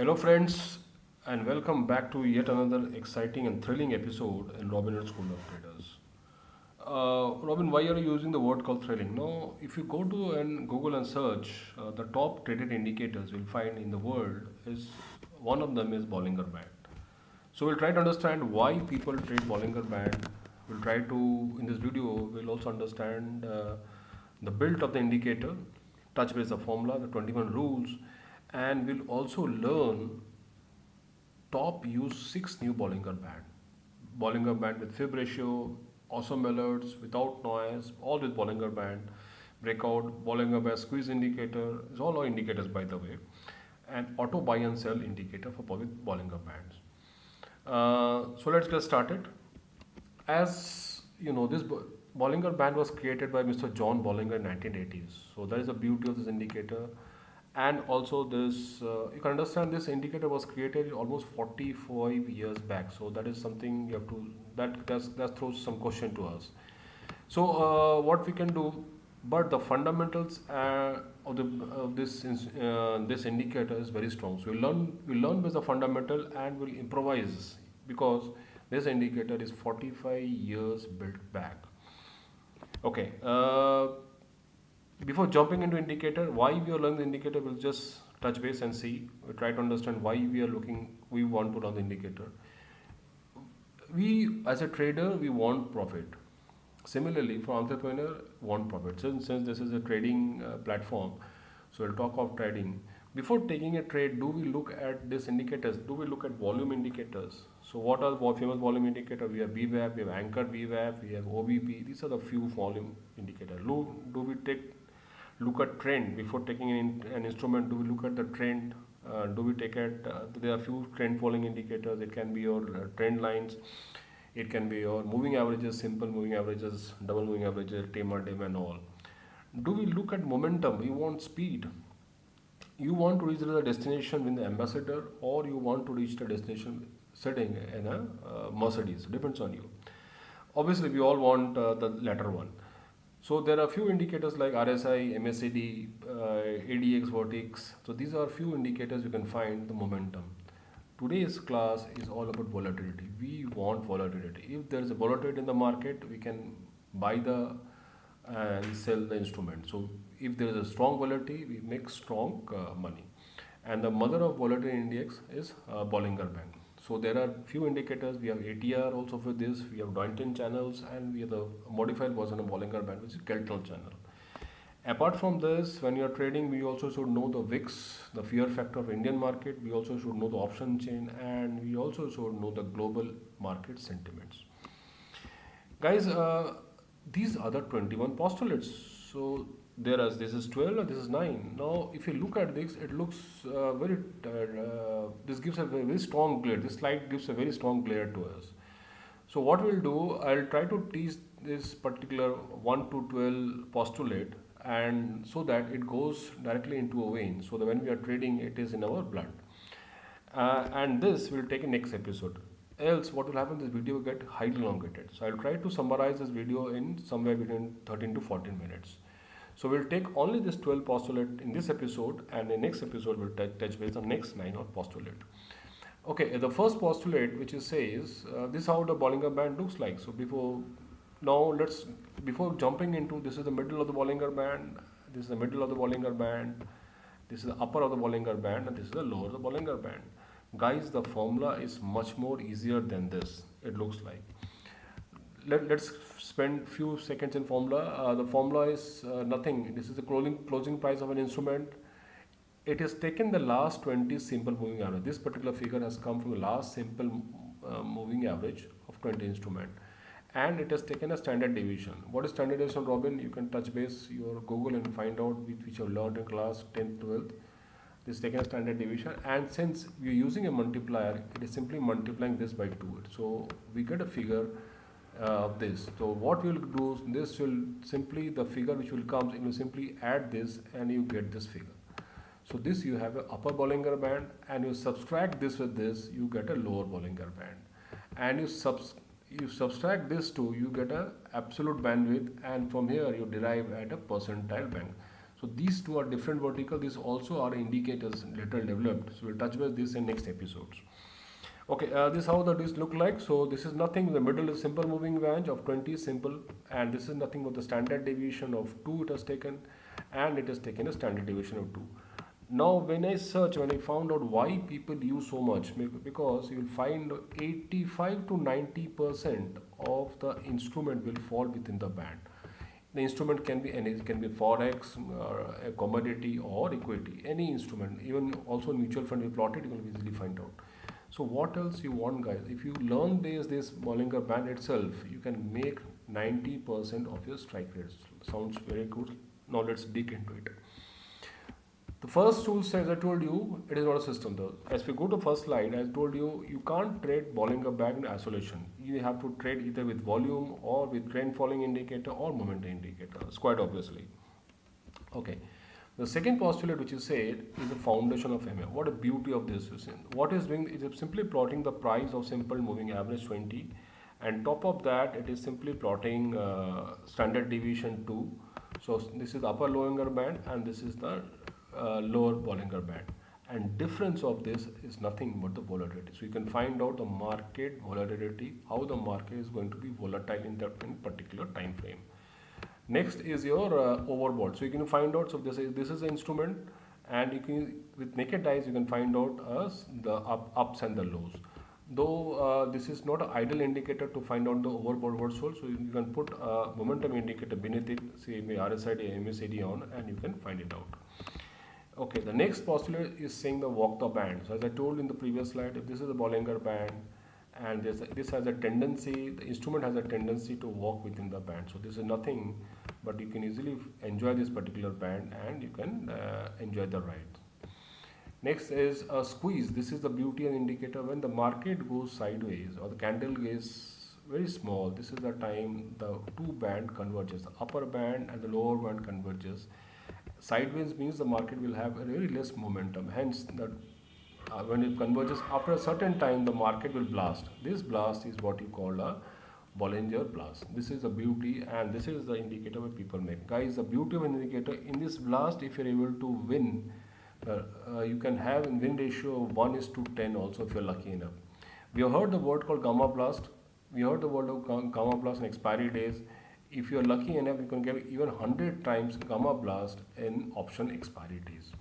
Hello, friends, and welcome back to yet another exciting and thrilling episode in Robinhood School of Traders. Robin, why are you using the word called thrilling? No, if you go to and Google and search, the top traded indicators you'll find in the world is one of them is Bollinger Band. So we'll try to understand why people trade Bollinger Band. We'll try to in this video we'll also understand the build of the indicator, touch base the formula, the 21 rules, and we'll also learn top use 6 new Bollinger Band. Bollinger Band with fib ratio, awesome alerts, without noise, all with Bollinger Band, breakout, Bollinger Band squeeze indicator, is all our indicators by the way, and auto buy and sell indicator for with Bollinger Bands. So let's get started. As you know, this Bollinger Band was created by Mr. John Bollinger in 1980s. So that is the beauty of this indicator. And also this, you can understand this indicator was created almost 45 years back. So that is something you have to, that throws some question to us. So what we can do, but the fundamentals this indicator is very strong. So we learn with the fundamental and we'll improvise because this indicator is 45 years built back. Okay. Before jumping into indicator, why we are learning the indicator, we'll just touch base and see. We try to understand why we want to learn the indicator. We, as a trader, we want profit. Similarly, for entrepreneur, want profit. Since this is a trading platform, so we'll talk of trading. Before taking a trade, do we look at these indicators? Do we look at volume indicators? So what are the famous volume indicators? We have VWAP, we have anchored VWAP, we have OBP. These are the few volume indicators. Do we look at trend before taking an instrument? Do we look at the trend? Do we take it? There are few trend following indicators. It can be your trend lines. It can be your moving averages, simple moving averages, double moving averages, tamer, dim, and all. Do we look at momentum? We want speed. You want to reach the destination with the ambassador, or you want to reach the destination sitting in a Mercedes. Depends on you. Obviously, we all want the latter one. So there are few indicators like RSI, MACD, ADX, Vertex. So these are few indicators you can find the momentum. Today's class is all about volatility. We want volatility. If there is a volatility in the market, we can buy the and sell the instrument. So if there is a strong volatility, we make strong money. And the mother of volatility index is Bollinger Band. So there are few indicators. We have ATR also for this. We have Doynton channels, and we have the modified version of Bollinger Band, which is Keltner channel. Apart from this, when you are trading, we also should know the VIX, the fear factor of Indian market. We also should know the option chain, and we also should know the global market sentiments. Guys, these are the 21 postulates. So there is this is 12 and this is 9. Now, if you look at this, it looks this gives a very strong glare. This slide gives a very strong glare to us. So what we'll do, I'll try to teach this particular 1 to 12 postulate, and so that it goes directly into a vein. So that when we are trading, it is in our blood. And this will take a next episode. Else, what will happen? This video will get highly elongated. So I'll try to summarize this video in somewhere between 13 to 14 minutes. So we'll take only this 12 postulate in this episode, and the next episode will touch base on next 9 or postulate. Okay, the first postulate which is says this is how the Bollinger Band looks like. So before jumping into, this is the middle of the Bollinger Band, this is the middle of the Bollinger Band, this is the upper of the Bollinger Band, and this is the lower of the Bollinger Band. Guys, the formula is much more easier than this. It looks like. Let's spend few seconds in formula. The formula is nothing. This is the closing price of an instrument. It has taken the last 20 simple moving average. This particular figure has come from the last simple moving average of 20 instrument, and it has taken a standard deviation. What is standard deviation, Robin? You can touch base your Google and find out which you have learned in class 10th, 12th. This is taken a standard deviation, and since we are using a multiplier, it is simply multiplying this by 2. So we get a figure of this. So what we will do, this will simply, the figure which will come, you will simply add this and you get this figure. So this, you have an upper Bollinger Band, and you subtract this with this, you get a lower Bollinger Band, and you subtract this to, you get a absolute bandwidth, and from here you derive at a percentile band. So these two are different vertical. These also are indicators later developed. So we'll touch base this in next episodes. Okay, this is how the disc look like. So this is nothing. The middle is simple moving range of 20, simple, and this is nothing but the standard deviation of 2 it has taken, and it has taken a standard deviation of 2. Now, when I search, when I found out why people use so much, because you will find 85 to 90% of the instrument will fall within the band. The instrument can be any, it can be forex, a commodity or equity, any instrument. Even also mutual fund we plotted, you will easily find out. So what else you want, guys? If you learn this Bollinger Band itself, you can make 90% of your strike rates. Sounds very good. Now let's dig into it. The first tool, as I told you, it is not a system though. As we go to first slide, I told you, you can't trade Bollinger Band in isolation. You have to trade either with volume or with trend following indicator or momentum indicator. It's quite obviously. Okay. The second postulate which is said is the foundation of MA. What a beauty of this is. What is doing is simply plotting the price of simple moving average 20, and top of that it is simply plotting standard deviation 2. So this is the upper Bollinger Band and this is the lower Bollinger Band, and difference of this is nothing but the volatility. So you can find out the market volatility, how the market is going to be volatile in that in particular time frame. Next is your overbought. So you can find out. So this is the instrument, and you can with naked eyes you can find out the ups and the lows. Though this is not an ideal indicator to find out the overbought reversal, so you can put a momentum indicator beneath it, say RSID, MACD on, and you can find it out. Okay, the next postulate is saying the walk the band. So as I told in the previous slide, if this is a Bollinger Band and this has a tendency, the instrument has a tendency to walk within the band. So this is nothing, but you can easily enjoy this particular band and you can enjoy the ride. Next is a squeeze. This is the beauty and indicator when the market goes sideways or the candle is very small. This is the time the two band converges, the upper band and the lower band converges. Sideways means the market will have a very less momentum. Hence, when it converges after a certain time, the market will blast. This blast is what you call a Bollinger blast. This is the beauty, and this is the indicator where people make. Guys, the beauty of an indicator in this blast, if you're able to win, you can have a win ratio of 1:10 also if you're lucky enough. We have heard the word called gamma blast. We heard the word of gamma blast in expiry days. If you are lucky enough, you can get even 100 times gamma blast in option expiry days.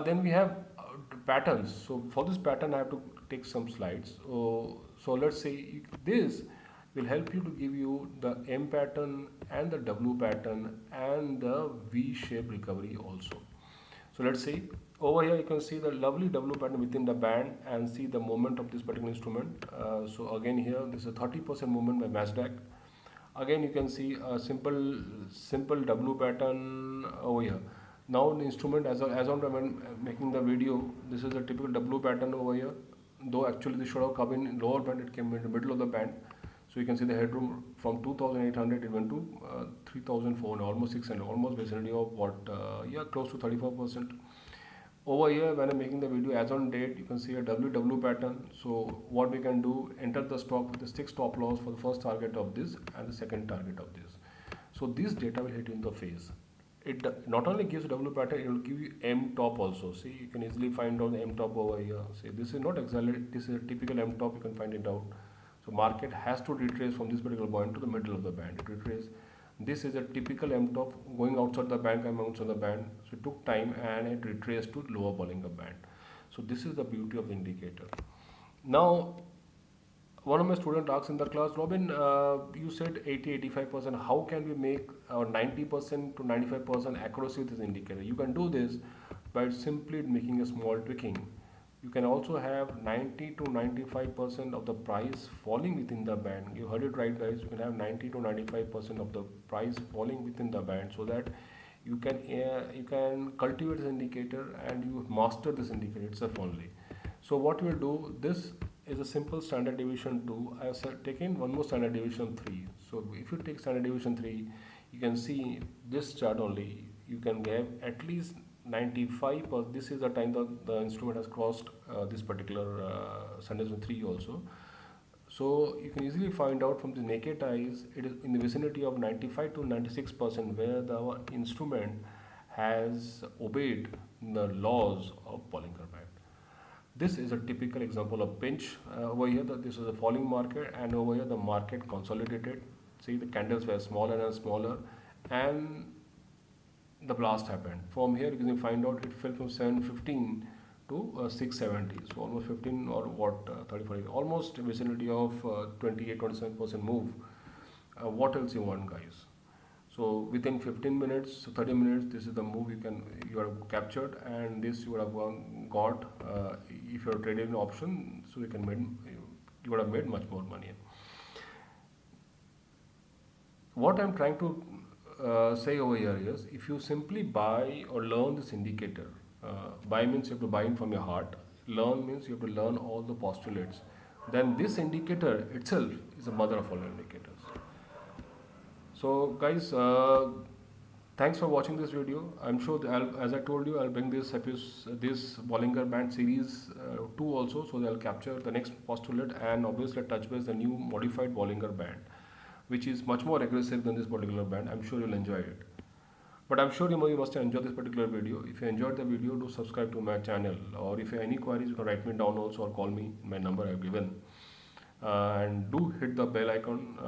Then we have patterns. So for this pattern, I have to take some slides. So let's say this will help you to give you the M pattern and the W pattern and the V-shaped recovery also. So let's see. Over here you can see the lovely W pattern within the band and see the movement of this particular instrument. So again here, this is a 30% movement by Nasdaq. Again you can see a simple W pattern over here. Now the instrument as on when making the video, this is a typical W pattern over here. Though actually this should have come in lower band, it came in the middle of the band. So you can see the headroom from 2,800 it went to 3,400, almost 600, almost vicinity of what, yeah, close to 34%. Over here when I'm making the video as on date, you can see a WW pattern. So what we can do, enter the stock with the 6 stop loss for the first target of this and the second target of this. So this data will hit you in the face. It not only gives W pattern, it will give you M top also. See, you can easily find out the M top over here. See, this is not exactly, this is a typical M top, you can find it out. So market has to retrace from this particular point to the middle of the band. It retrace. This is a typical M top going outside the band, coming outside the band. So it took time and it retraced to lower Bollinger Band. So this is the beauty of the indicator. Now, one of my students asked in the class, Robin, you said 80-85%. How can we make 90% to 95% accuracy with this indicator? You can do this by simply making a small tweaking. You can also have 90 to 95% of the price falling within the band. You heard it right, guys. You can have 90 to 95% of the price falling within the band, so that you can cultivate this indicator and you master this indicator itself only. So what you will do, this is a simple standard deviation 2. I have taken one more standard deviation 3. So if you take standard deviation 3, you can see this chart only. You can have at least 95%. This is the time the instrument has crossed this particular standard deviation 3 also. So you can easily find out from the naked eyes, it is in the vicinity of 95 to 96% where the instrument has obeyed the laws of Bollinger Band. This is a typical example of pinch. Over here, this is a falling market, and over here, the market consolidated. See, the candles were smaller and smaller, and the blast happened. From here, you can find out it fell from 715 to 670. So almost 15 or what, 30, 40, almost vicinity of 28, 27% move. What else you want, guys? So within 15 minutes, 30 minutes, this is the move you have captured, and this you would have got if you are trading an option. So you would have made much more money. What I'm trying to say over here is, if you simply buy or learn this indicator, buy means you have to buy in from your heart. Learn means you have to learn all the postulates. Then this indicator itself is the mother of all indicators. So guys, thanks for watching this video. I'm sure that as I told you, I'll bring this Bollinger Band series 2 also, so they'll capture the next postulate and obviously touch base the new modified Bollinger Band, which is much more aggressive than this particular band. I'm sure you'll enjoy it. But I'm sure you must have enjoyed this particular video. If you enjoyed the video, do subscribe to my channel. Or if you have any queries, you can write me down also or call me. My number I've given. And do hit the bell icon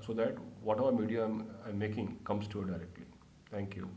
so that whatever video I'm making comes to you directly. Thank you.